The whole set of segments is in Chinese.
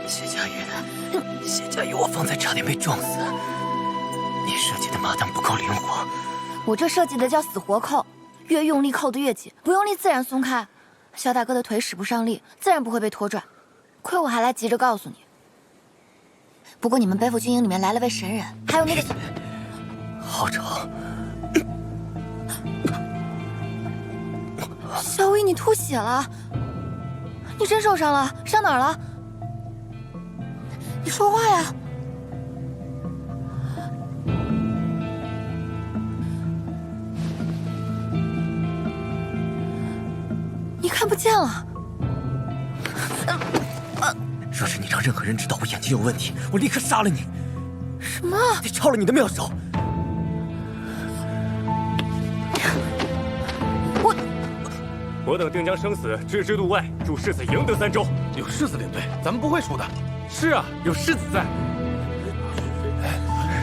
谢佳玉，谢佳玉，我方才差点被撞死。你设计的麻将不够灵活，我这设计的叫死活扣，越用力扣得越紧，不用力自然松开。肖大哥的腿使不上力，自然不会被拖拽。亏我还来急着告诉你。不过你们背负军营里面来了位神人，还有那个好丑。小薇，你吐血了，你真受伤了，伤哪儿了？你说话呀！你看不见了。若是你让任何人知道我眼睛有问题，我立刻杀了你。什么？得抄了你的妙手。我等定将生死置之度外，助世子赢得3州。有世子领队，咱们不会输的。是啊，有世子在。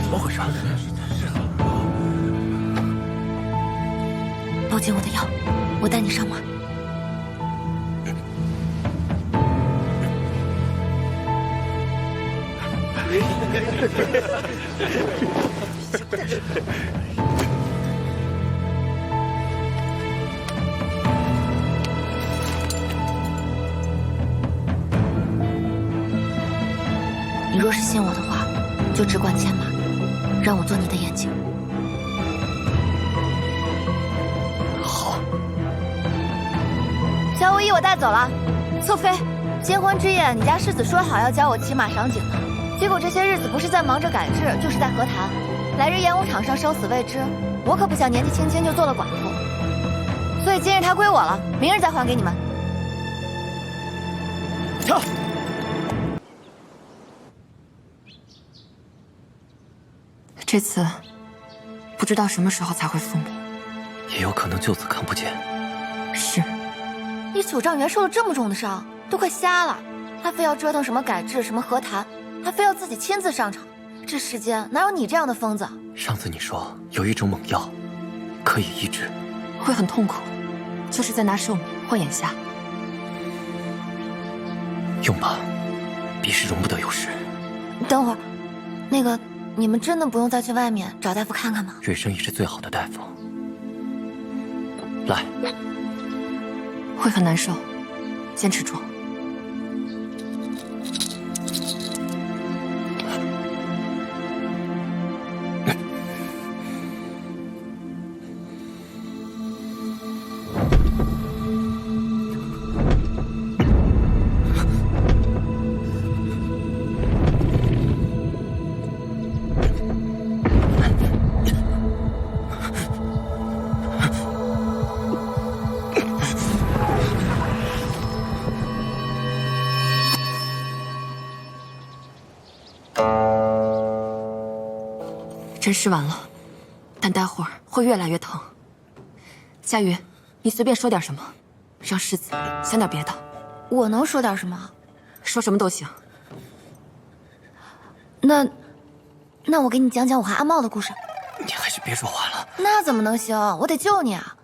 怎么回事？抱紧我的腰，我带你上马。你若是信我的话，就只管牵马，让我做你的眼睛。好。小武衣我带走了。侧妃，结婚之夜，你家世子说好要教我骑马赏景的，结果这些日子不是在忙着改制，就是在和谈。来日演武场上生死未知，我可不想年纪轻轻就做了寡妇，所以今日它归我了，明日再还给你们。跳。这次不知道什么时候才会复明，也有可能就此看不见。是。你九丈原受了这么重的伤，都快瞎了，他非要折腾什么改制，什么和谈，还非要自己亲自上场。这世间哪有你这样的疯子？上次你说有一种猛药，可以医治，会很痛苦，就是在拿寿命换眼下。用吧，彼时容不得有失。等会儿，那个，你们真的不用再去外面找大夫看看吗？瑞生已是最好的大夫。来。会很难受，坚持住。针施完了，但待会儿会越来越疼。夏雨，你随便说点什么，让世子想点别的。我能说点什么？说什么都行。那我给你讲讲我和阿茂的故事。你还是别说话了。那怎么能行？我得救你啊！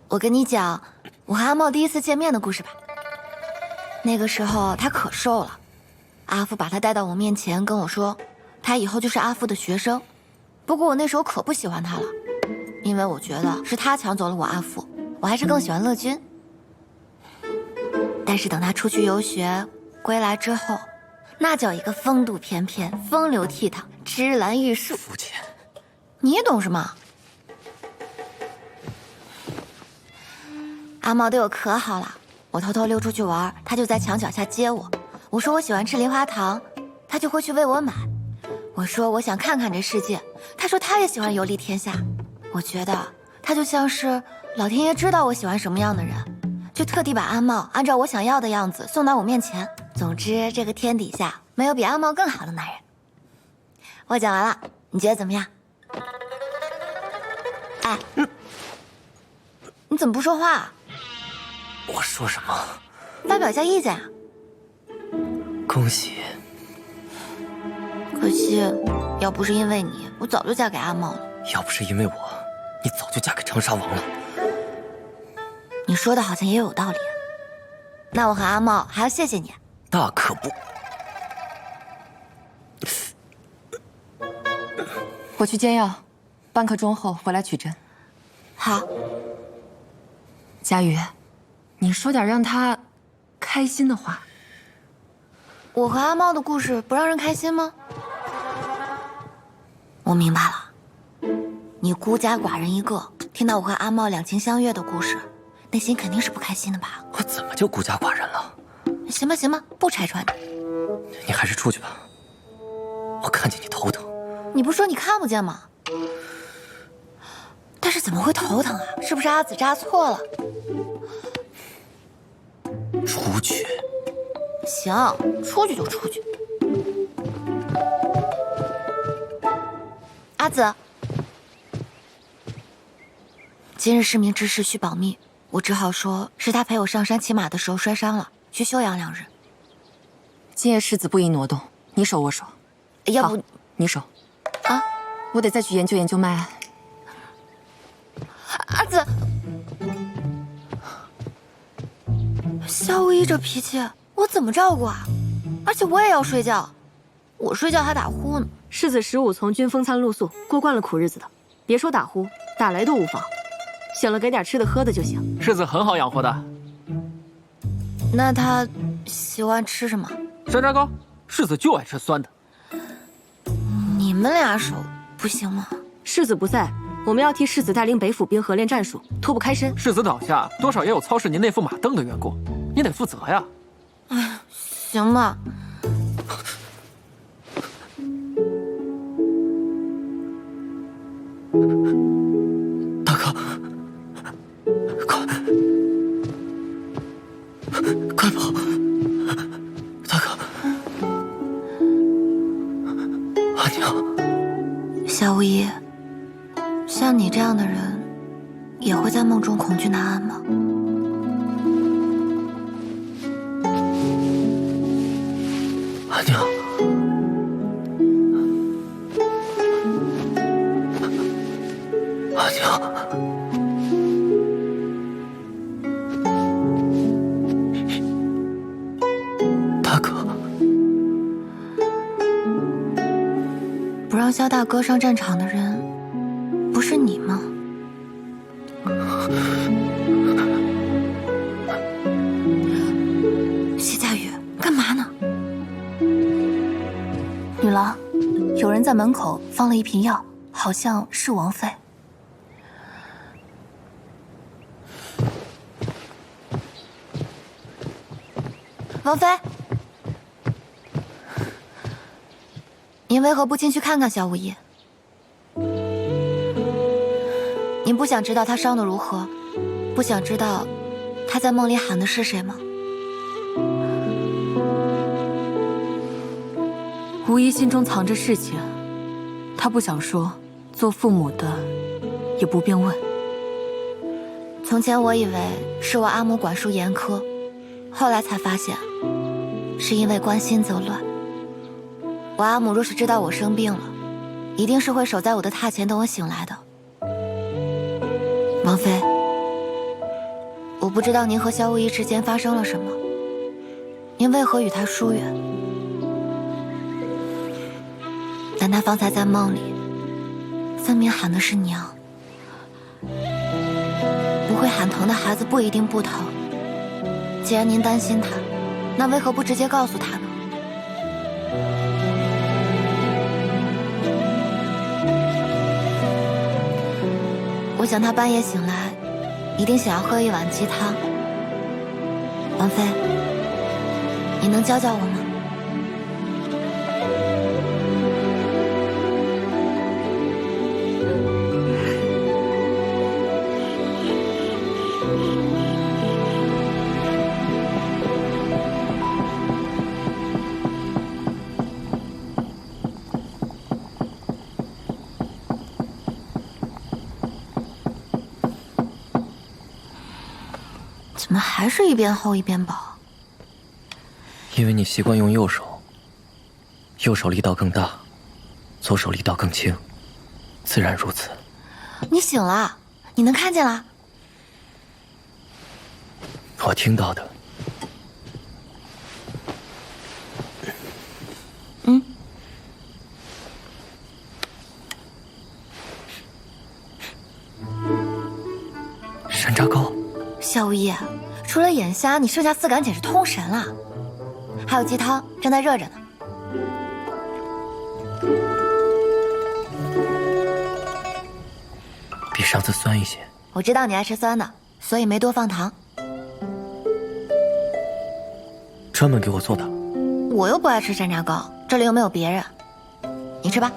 我跟你讲我和阿茂第一次见面的故事吧。那个时候他可瘦了，阿父把他带到我面前跟我说，他以后就是阿父的学生。不过我那时候可不喜欢他了，因为我觉得是他抢走了我阿父，我还是更喜欢乐君。但是等他出去游学归来之后，那叫一个风度翩翩，风流倜傥，芝兰玉树。肤浅。你也懂什么？阿茂对我可好了，我偷偷溜出去玩，他就在墙角下接我。我说我喜欢吃梨花糖，他就会去为我买。我说我想看看这世界，他说他也喜欢游历天下。我觉得他就像是老天爷知道我喜欢什么样的人，就特地把阿茂按照我想要的样子送到我面前。总之，这个天底下没有比阿茂更好的男人。我讲完了，你觉得怎么样？哎，你怎么不说话？我说什么？发表一下意见啊！恭喜。可惜，要不是因为你，我早就嫁给阿茂了。要不是因为我，你早就嫁给长沙王了。你说的好像也有道理。那我和阿茂还要谢谢你，大可不。我去煎药，半刻钟后回来取针。好，佳宇，你说点让他开心的话。我和阿猫的故事不让人开心吗？我明白了，你孤家寡人一个，听到我和阿猫两情相悦的故事，内心肯定是不开心的吧？我怎么就孤家寡人了？行吧行吧，不拆穿你。你还是出去吧，我看见你头疼。你不说你看不见吗？但是怎么会头疼啊？是不是阿紫扎错了？出去。行，出去就出去。阿紫，今日市民之事需保密，我只好说是他陪我上山骑马的时候摔伤了，需休养2日。今夜世子不宜挪动，你手我手。要不好你手。啊？我得再去研究研究脉案。阿紫，萧无一这脾气，我怎么照顾啊？而且我也要睡觉，我睡觉还打呼呢。世子15从军风餐露宿，过惯了苦日子的，别说打呼，打雷都无妨。醒了给点吃的喝的就行。世子很好养活的。那他喜欢吃什么？山楂糕，世子就爱吃酸的。你们俩手不行吗？世子不在，我们要替世子带领北府兵合练战术，脱不开身。世子倒下，多少也有操侍您那副马镫的缘故，你得负责呀。哎，行吧。大哥，快跑！大哥，阿娘，夏无疑，像你这样的人，也会在梦中恐惧难安吗？阿娘。阿娘，大哥，不让萧大哥上战场的人，不是你吗？谢佳宇，干嘛呢？女郎，有人在门口放了一瓶药，好像是王妃。王妃，您为何不进去看看萧无义？您不想知道他伤得如何，不想知道他在梦里喊的是谁吗？无疑心中藏着事情，他不想说，做父母的也不便问。从前我以为是我阿母管束严苛，后来才发现是因为关心则乱。我阿母若是知道我生病了，一定是会守在我的榻前等我醒来的。王妃，我不知道您和萧无义之间发生了什么，您为何与他疏远？但他方才在梦里分明喊的是娘，不会喊疼的孩子不一定不疼。既然您担心他，那为何不直接告诉他呢？我想他半夜醒来，一定想要喝一碗鸡汤。王妃，你能教教我吗？怎么还是一边厚一边薄？因为你习惯用右手，右手力道更大，左手力道更轻，自然如此。你醒了，你能看见了？我听到的嗯。山楂糕。夏无义，除了眼瞎，你剩下4感简直通神了。还有鸡汤，正在热着呢。比上次酸一些。我知道你爱吃酸的，所以没多放糖。专门给我做的。我又不爱吃山楂糕，这里又没有别人。你吃吧。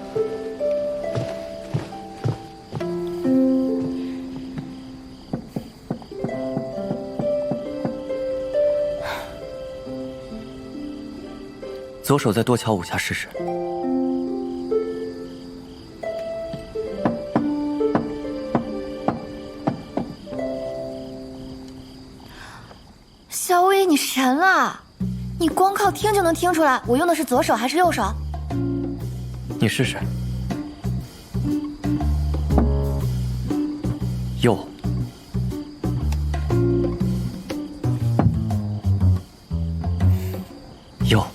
左手再多敲5下试试。小薇，你神了！你光靠听就能听出来我用的是左手还是右手？你试试。右。右。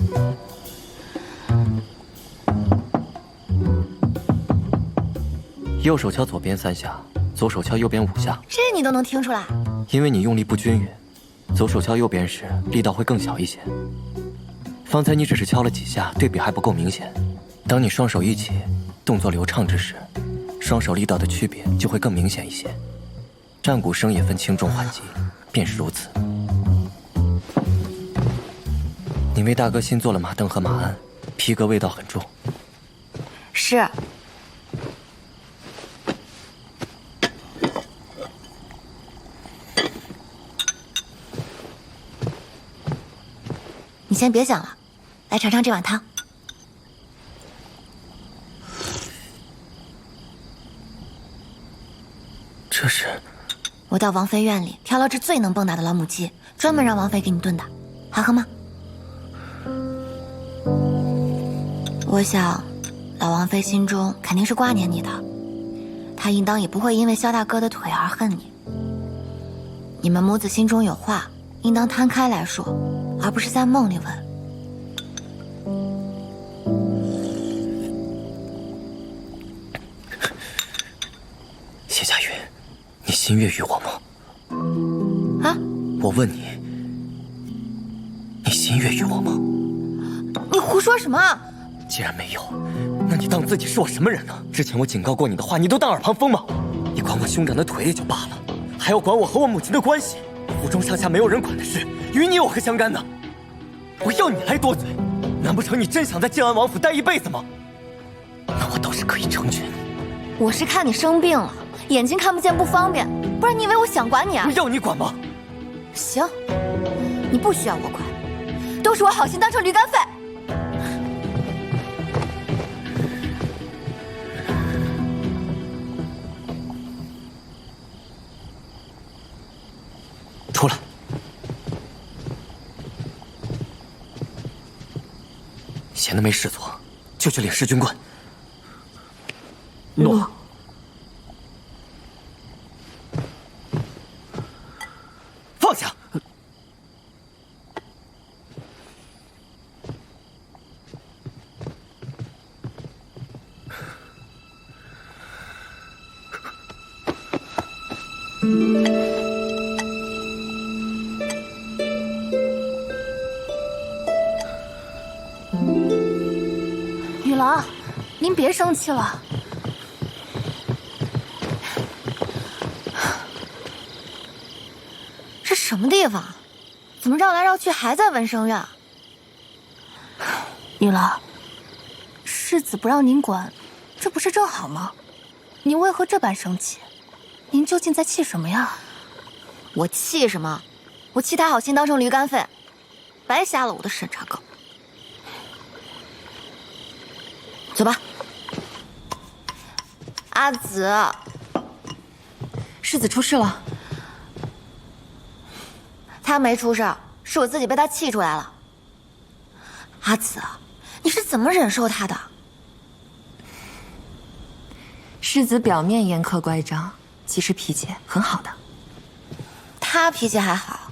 右手敲左边3下，左手敲右边5下。这你都能听出来？因为你用力不均匀，左手敲右边时力道会更小一些。方才你只是敲了几下，对比还不够明显。当你双手一起，动作流畅之时，双手力道的区别就会更明显一些。战鼓声也分轻重缓急，便是如此。你为大哥新做了马镫和马鞍，皮革味道很重。是。你先别想了，来尝尝这碗汤。这是？我到王妃院里挑了只最能蹦跶的老母鸡，专门让王妃给你炖的，好喝吗？我想，老王妃心中肯定是挂念你的，她应当也不会因为萧大哥的腿而恨你。你们母子心中有话，应当摊开来说，而不是在梦里问。谢佳云，你心悦于我吗？啊？我问你，你心悦于我吗？你胡说什么？既然没有，那你当自己是我什么人呢？之前我警告过你的话，你都当耳旁风吗？你管我兄长的腿也就罢了，还要管我和我母亲的关系。府中上下没有人管的事，与你有何相干呢？我要你来多嘴，难不成你真想在静安王府待一辈子吗？那我倒是可以成全。我是看你生病了，眼睛看不见不方便，不然你以为我想管你啊？我要你管吗？行，你不需要我管，都是我好心当成驴肝肺。出来！闲得没事做，就去领侍军棍。诺。放下！雨郎，您别生气了。这什么地方？怎么绕来绕去还在文生院？雨郎，世子不让您管，这不是正好吗？您为何这般生气？您究竟在气什么呀？我气什么？我气他好心当成驴肝肺，白瞎了我的审查稿。走吧。阿紫，世子出事了。他没出事，是我自己被他气出来了。阿紫，你是怎么忍受他的？世子表面严苛乖张，其实脾气很好的。他脾气还好。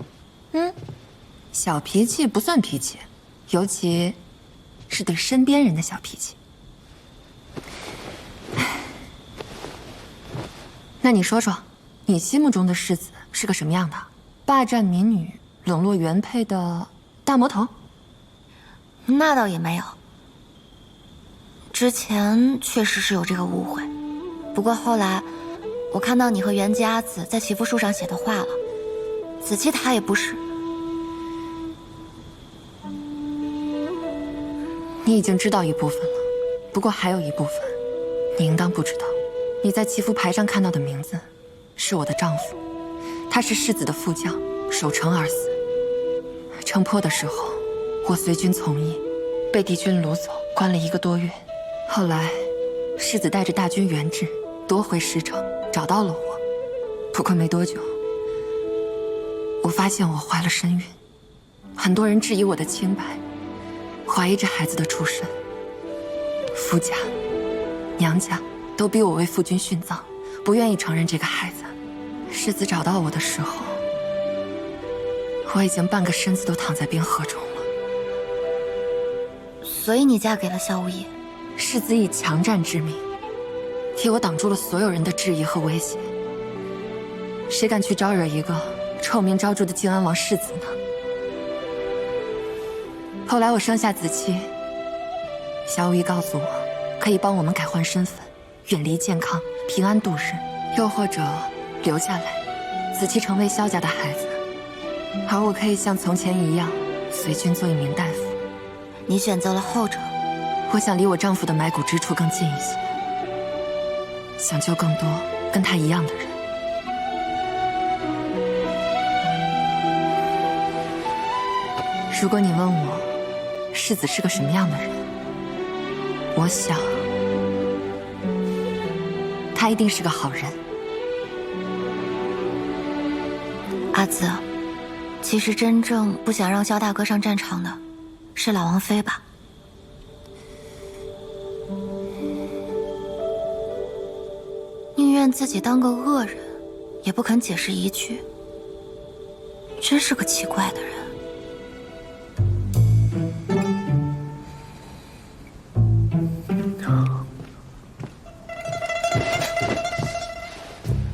小脾气不算脾气，尤其是对身边人的小脾气。那你说说，你心目中的世子是个什么样的？霸占民女、冷落原配的大魔头？那倒也没有。之前确实是有这个误会，不过后来我看到你和袁家子在祈福树上写的话了，子期他也不是。你已经知道一部分了，不过还有一部分，你应当不知道。你在祈福牌上看到的名字，是我的丈夫，他是世子的副将，守城而死。城破的时候，我随军从医，被敌军掳走，关了1个多月。后来，世子带着大军援至，夺回石城，找到了我。不过没多久，我发现我怀了身孕，很多人质疑我的清白，怀疑这孩子的出身。夫家、娘家都逼我为父君殉葬，不愿意承认这个孩子。世子找到我的时候，我已经半个身子都躺在冰河中了。所以你嫁给了萧无义。世子以强战之名，替我挡住了所有人的质疑和威胁。谁敢去招惹一个臭名昭著的靖安王世子呢？后来我生下子期，萧无义告诉我，可以帮我们改换身份，远离健康，平安度日，又或者留下来，子期成为萧家的孩子，而我可以像从前一样，随军做一名大夫。你选择了后者。我想离我丈夫的埋骨之处更近一些，想救更多跟他一样的人。如果你问我，世子是个什么样的人，我想，他一定是个好人。阿紫，其实真正不想让萧大哥上战场的，是老王妃吧？宁愿自己当个恶人，也不肯解释一句，真是个奇怪的人。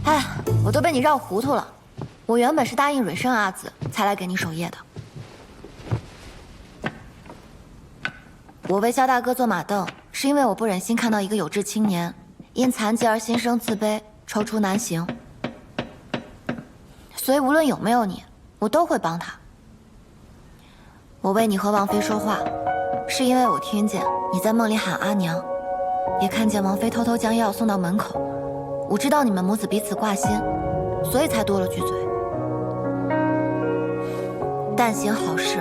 哎，我都被你绕糊涂了。我原本是答应蕊生阿紫才来给你守夜的。我为萧大哥做马镫，是因为我不忍心看到一个有志青年因残疾而心生自卑，踌躇难行。所以无论有没有你，我都会帮他。我为你和王妃说话，是因为我听见你在梦里喊阿娘，也看见王妃偷偷将药送到门口。我知道你们母子彼此挂心，所以才多了句嘴。但行好事，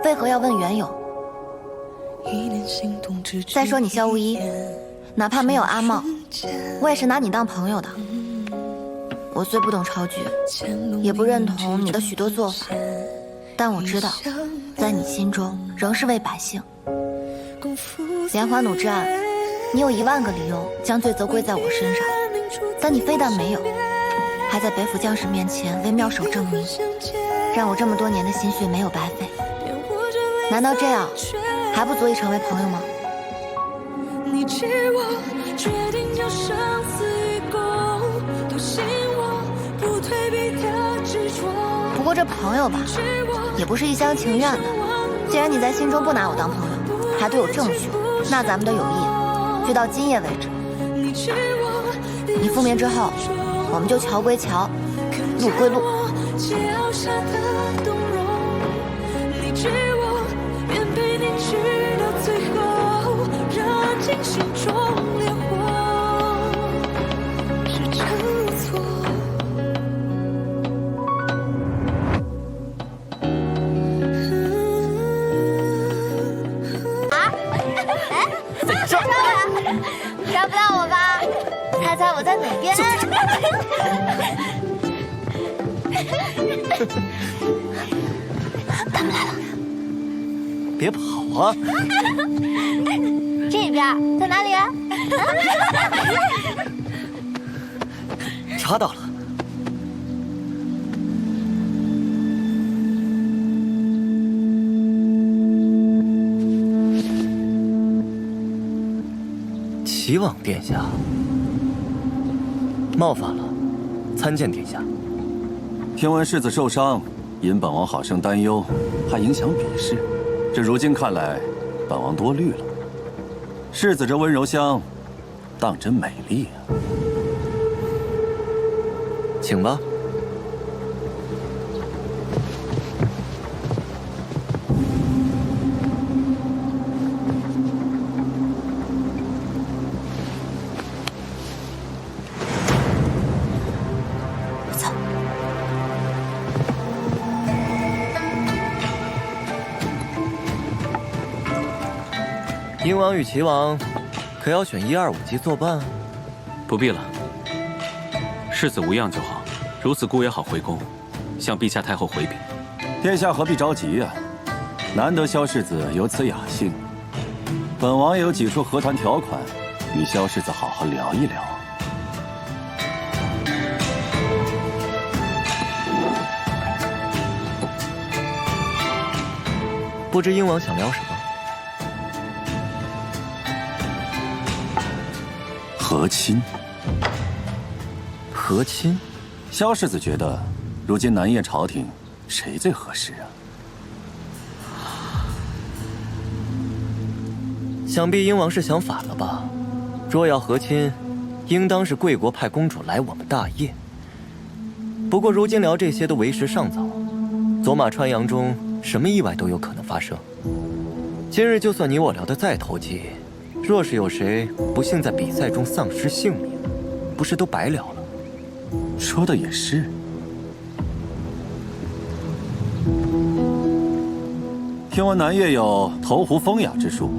为何要问缘由？再说你萧无一，哪怕没有阿茂，我也是拿你当朋友的。我虽不懂朝局，也不认同你的许多做法，但我知道，在你心中仍是为百姓。连环弩之案，你有10000个理由将罪责归在我身上，但你非但没有，还在北府将士面前为妙手正名，让我这么多年的心血没有白费。难道这样还不足以成为朋友吗？你知我决定将生死与共，笃信我不退避的执着。不过这朋友吧，也不是一厢情愿的。既然你在心中不拿我当朋友，还对我这么凶，那咱们的友谊就到今夜为止。你复明之后，我们就桥归桥，路归路。你知我愿陪你直到最后，燃尽心中烈火，是真错。怎么着？抓不到我吧？猜猜我在哪边？他们来了。别跑啊！这边在哪里？查到了。齐王殿下，冒犯了，参见殿下。听闻世子受伤，因本王好生担忧，怕影响比试。这如今看来，本王多虑了。世子这温柔乡，当真美丽啊！请吧。走。英王与齐王，可要选1、2、5级作伴？不必了，世子无恙就好。如此孤也好回宫，向陛下太后回禀。殿下何必着急呀？难得萧世子有此雅兴，本王也有几处和谈条款，与萧世子好好聊一聊。不知英王想聊什么？和亲。和亲？萧世子觉得，如今南叶朝廷，谁最合适啊？想必英王是想反了吧？若要和亲，应当是贵国派公主来我们大业。不过如今聊这些都为时尚早，走马川洋中什么意外都有可能发生。今日就算你我聊得再投机，若是有谁不幸在比赛中丧失性命，不是都白聊了？说的也是。听闻南叶有投壶风雅之术，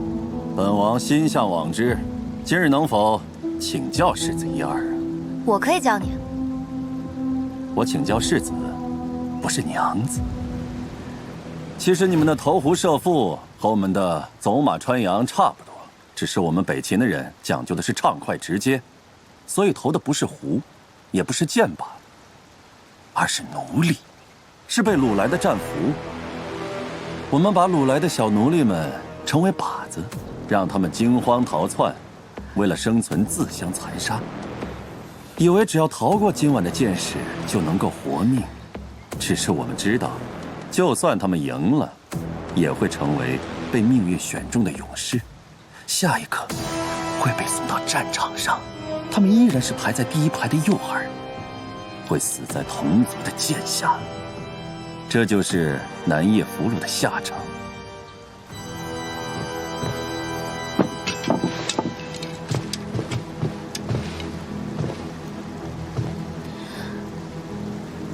本王心向往之。今日能否请教世子1、2啊？我可以教你。我请教世子，不是娘子。其实你们的投壶射覆和我们的走马穿杨差不多，只是我们北秦的人讲究的是畅快直接，所以投的不是壶，也不是箭靶，而是奴隶，是被掳来的战俘。我们把掳来的小奴隶们称为靶子，让他们惊慌逃窜，为了生存自相残杀，以为只要逃过今晚的箭矢就能够活命。只是我们知道，就算他们赢了，也会成为被命运选中的勇士，下一刻会被送到战场上。他们依然是排在第一排的幼儿，会死在同族的剑下。这就是南叶俘虏的下场。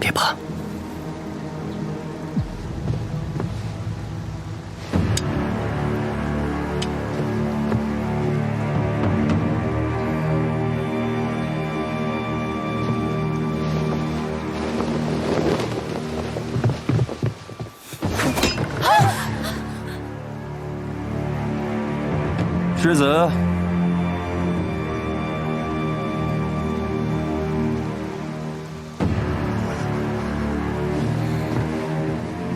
别怕。世子，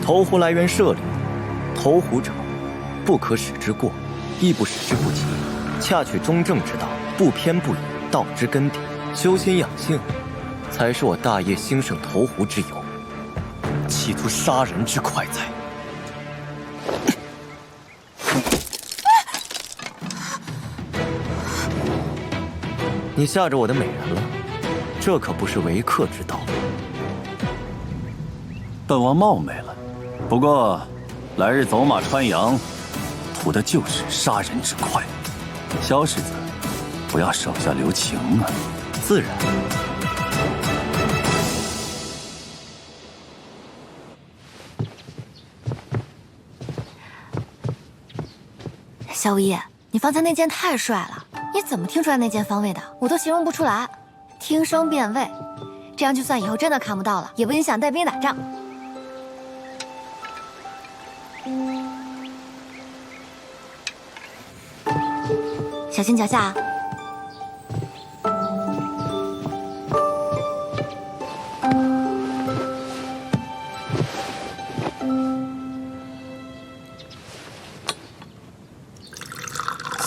投壶来源射礼，投壶者，不可使之过，亦不使之不及，恰取中正之道，不偏不倚，道之根底，修心养性，才是我大业兴盛投壶之由，企图杀人之快哉！你吓着我的美人了，这可不是为客之道。本王冒昧了，不过来日走马穿杨，图的就是杀人之快。萧世子，不要手下留情啊！自然。萧无业，你方才那剑太帅了，你怎么听出来那剑方位的？我都形容不出来。听声辨位，这样就算以后真的看不到了，也不影响带兵打仗。小心脚下啊！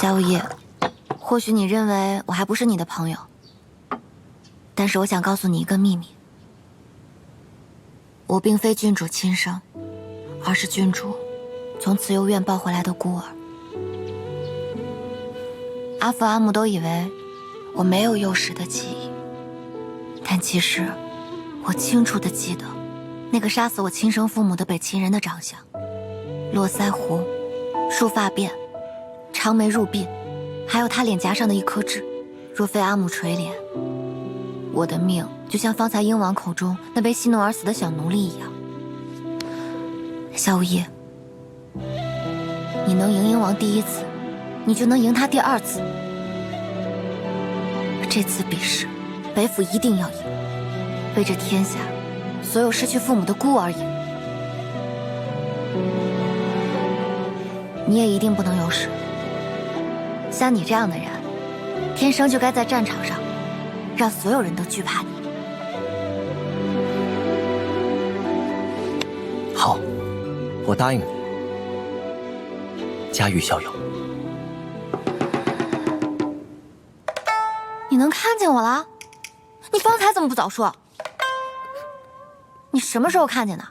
萧无业，或许你认为我还不是你的朋友，但是我想告诉你一个秘密：我并非郡主亲生，而是郡主从慈幼院抱回来的孤儿。阿父阿母都以为我没有幼时的记忆，但其实我清楚地记得那个杀死我亲生父母的北秦人的长相：络腮胡、束发辫、长眉入鬓，还有他脸颊上的一颗痣。若非阿母垂怜，我的命就像方才鹰王口中那被戏弄而死的小奴隶一样。夏无义，你能赢鹰王第1次，你就能赢他第2次。这次比试，北府一定要赢，为这天下所有失去父母的孤儿赢。你也一定不能有事。像你这样的人，天生就该在战场上，让所有人都惧怕你。好，我答应你，家喻效尤。你能看见我了？你方才怎么不早说？你什么时候看见的？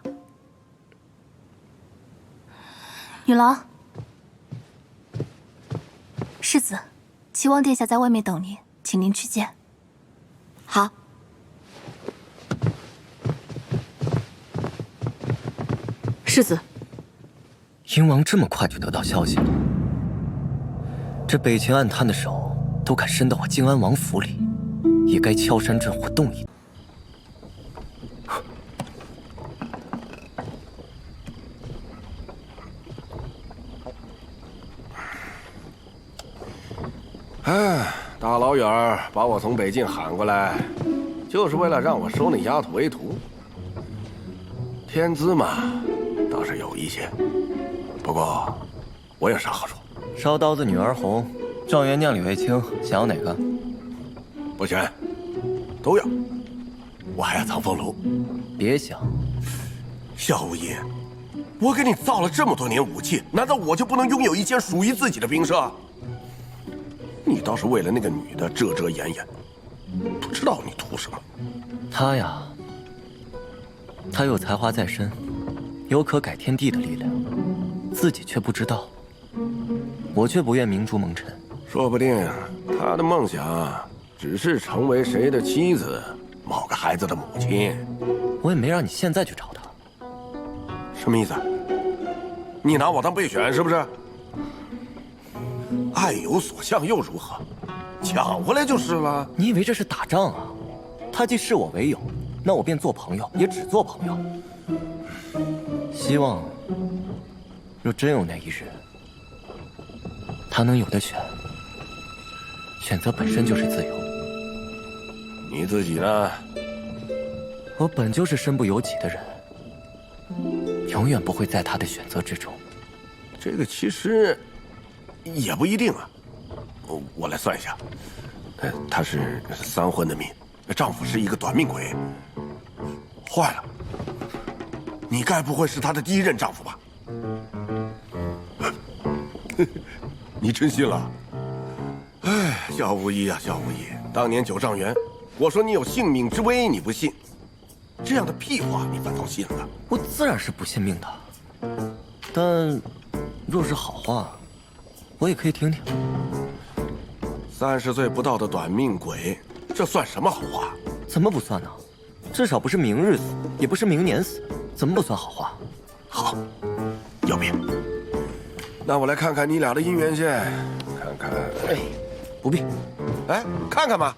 女郎，世子，齐王殿下在外面等您，请您去见。好。世子，鹰王这么快就得到消息了，这北秦暗探的手都敢伸到我靖安王府里，也该敲山震虎动一动。哎，大老远把我从北境喊过来，就是为了让我收那丫头为徒。天资嘛，倒是有一些，不过我有啥好说？烧刀子女儿红，状元酿李卫青，想要哪个？不全，都要。我还要藏风炉。别想。萧无义，我给你造了这么多年武器，难道我就不能拥有一间属于自己的兵舍？你倒是为了那个女的遮遮掩掩，不知道你图什么。她呀，她有才华在身，有可改天地的力量，自己却不知道。我却不愿明珠蒙尘。说不定她的梦想只是成为谁的妻子，某个孩子的母亲。我也没让你现在去找她。什么意思？你拿我当备选是不是？爱有所向又如何？抢回来就是了。你以为这是打仗啊？他既视我为友，那我便做朋友，也只做朋友。希望，若真有那一日，他能有的选。选择本身就是自由。你自己呢？我本就是身不由己的人，永远不会在他的选择之中。这个其实也不一定啊。我来算一下，她是3婚的命，丈夫是一个短命鬼。坏了，你该不会是她的第1任丈夫吧？你真信了？哎，萧无义啊，萧无义，当年9丈原，我说你有性命之危，你不信，这样的屁话你反倒信了。我自然是不信命的，但若是好话，我也可以听听。30岁不到的短命鬼，这算什么好话？怎么不算呢？至少不是明日死，也不是明年死，怎么不算好话？好，有病。那我来看看你俩的姻缘线，看看。哎，不必。哎，看看嘛。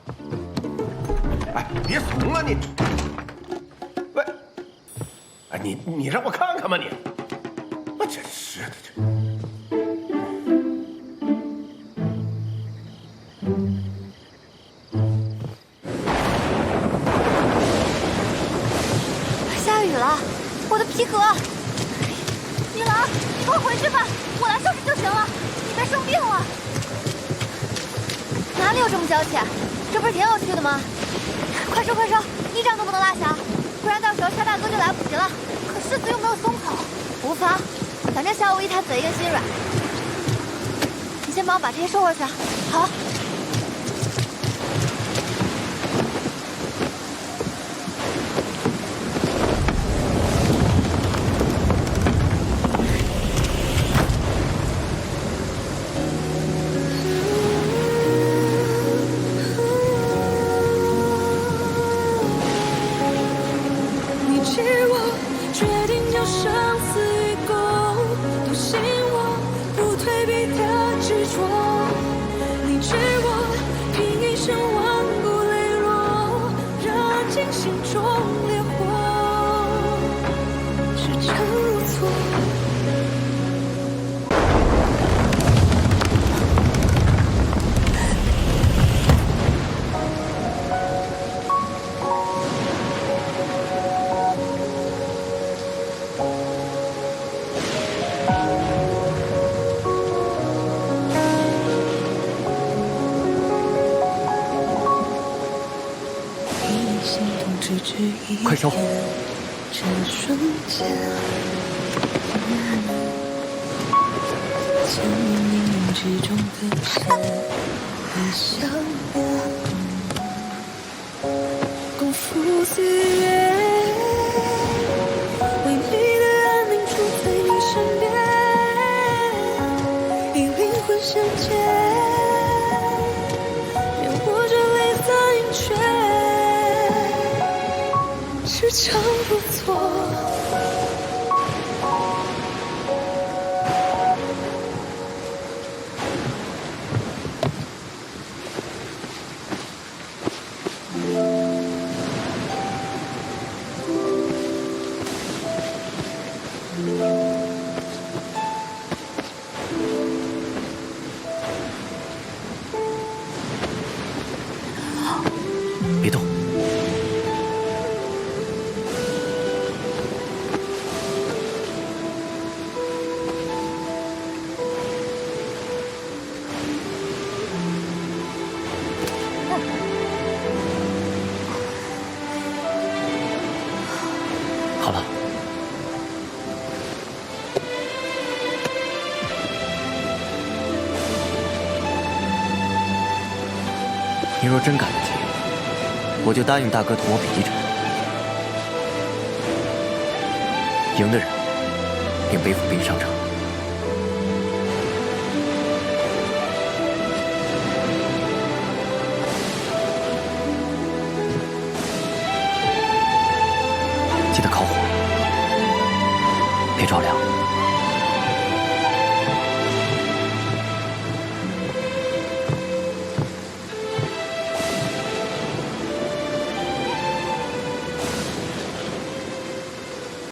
哎，别怂了你。喂，哎，你让我看看嘛你。我真是的这。下雨了，我的皮革！女郎，你快回去吧，我来收拾就行了。你别生病了。哪里有这么娇气？这不是挺有趣的吗？快收快收，1张都不能落下，不然到时候沙大哥就来不及了。可世子又没有松口。无妨，反正小无义他嘴硬心软。你先帮我把这些收回去。好。快收！这瞬间，千年冥冥之中的线和相连，共赴岁月，为你的安宁住在你身边，以灵魂相见，便握着泪洒盈缺，时常不错。别动。好了。你若真感得起，我就答应大哥同我比一场，赢的人便背负冰上场。记得烤火，别着凉。